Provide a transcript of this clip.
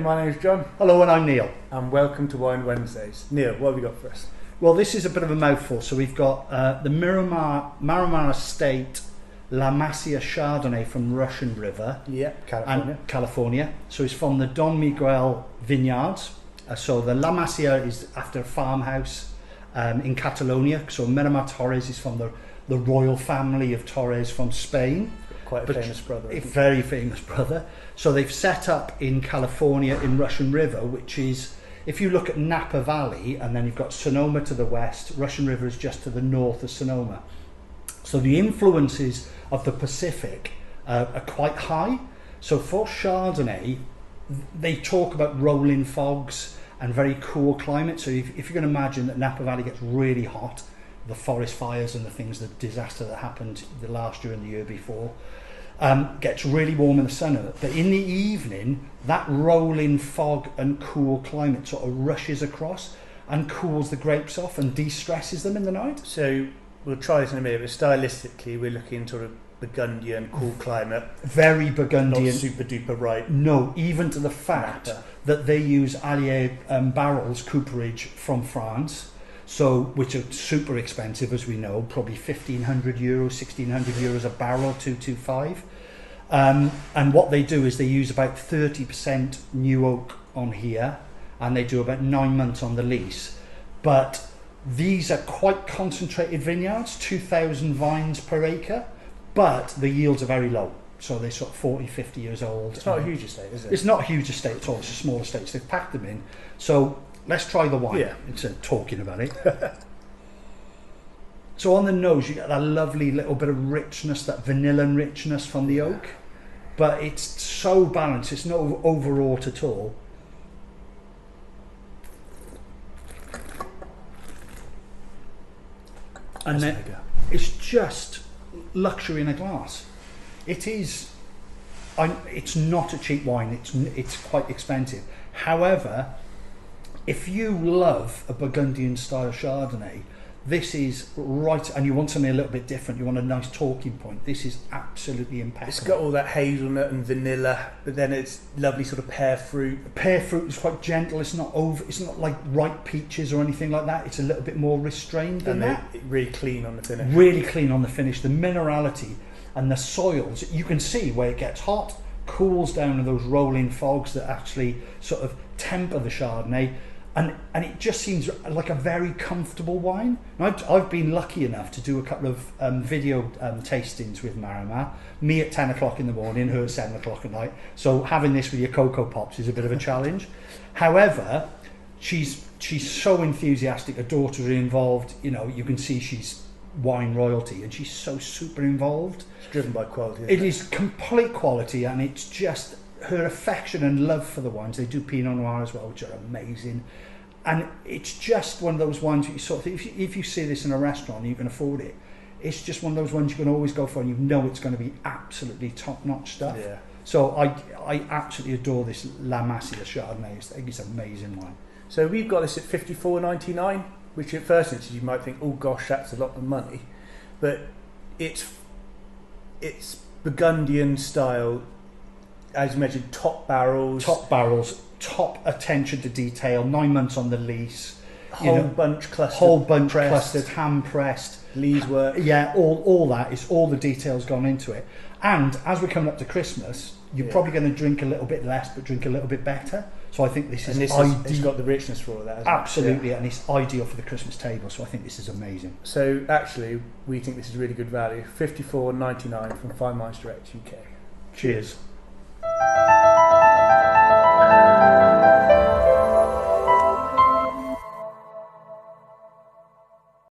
my name's John. Hello, and I'm Neil. And welcome to Wine Wednesdays. Neil, what have we got for us? Well, this is a bit of a mouthful. So we've got the Marimar Estate La Masia Chardonnay from Russian River. Yeah, California. So it's from the Don Miguel vineyards. So the La Masia is after a farmhouse in Catalonia. So Marimar Torres is from the royal family of Torres from Spain. Quite a famous brother. A very famous brother. So they've set up in California in Russian River, which is, if you look at Napa Valley, and then you've got Sonoma to the west, Russian River is just to the north of Sonoma. So the influences of the Pacific are quite high. So for Chardonnay, they talk about rolling fogs and very cool climate. So if you can imagine that Napa Valley gets really hot, the forest fires and the disaster that happened the last year and the year before, gets really warm in the summer, but in the evening that rolling fog and cool climate sort of rushes across and cools the grapes off and de-stresses them in the night. So we'll try this in a minute, but stylistically we're looking sort of Burgundian, cool climate. Very Burgundian. Not super duper ripe. No, even to the fact that they use Allier barrels, cooperage from France, so which are super expensive, as we know, probably €1,500, €1,600 a barrel, 225. And what they do is they use about 30% new oak on here, and they do about 9 months on the lease. But these are quite concentrated vineyards, 2,000 vines per acre, but the yields are very low. So they're sort of 40, 50 years old. It's not a huge estate, is it? It's not a huge estate at all. It's a small estate. So they've packed them in. So let's try the wine. Yeah. Instead of talking about it. So on the nose, you get that lovely little bit of richness, that vanilla richness from the oak. But it's so balanced. It's not overwrought at all. And then it's just luxury in a glass. It is. It's not a cheap wine. It's quite expensive. However, if you love a Burgundian style Chardonnay, this is right, and you want something a little bit different, you want a nice talking point, this is absolutely impeccable. It's got all that hazelnut and vanilla, but then it's lovely sort of pear fruit. Pear fruit is quite gentle, it's not like ripe peaches or anything like that, it's a little bit more restrained than that. Really clean on the finish. Really clean on the finish. The minerality and the soils, you can see where it gets hot, cools down in those rolling fogs that actually sort of temper the Chardonnay. And it just seems like a very comfortable wine. And I've been lucky enough to do a couple of video tastings with Marimar. Me at 10 o'clock in the morning, her at 7 o'clock at night. So having this with your Cocoa Pops is a bit of a challenge. However, she's so enthusiastic. Her daughter is involved. You know, you can see she's wine royalty, and she's so super involved. It's driven by quality. It is complete quality, and it's just her affection and love for the wines. They do Pinot Noir as well, which are amazing. And it's just one of those wines that you sort of, if you see this in a restaurant and you can afford it, it's just one of those ones you can always go for, and you know it's going to be absolutely top-notch stuff. Yeah. So I absolutely adore this La Masia Chardonnay. I think it's an amazing wine. So we've got this at $54.99, which at first instance you might think, oh gosh, that's a lot of money, but it's Burgundian style, as mentioned, top barrels, top attention to detail, 9 months on the lease, whole bunch clustered, hand pressed, lees work. Yeah, all that is all the details gone into it. And as we're coming up to Christmas, you're probably going to drink a little bit less, but drink a little bit better. So I think this is ideal. It's got the richness for all of that. Hasn't Absolutely, it? and it's ideal for the Christmas table. So I think this is amazing. So actually, we think this is really good value. $54.99 from Fine Wines Direct UK. Cheers.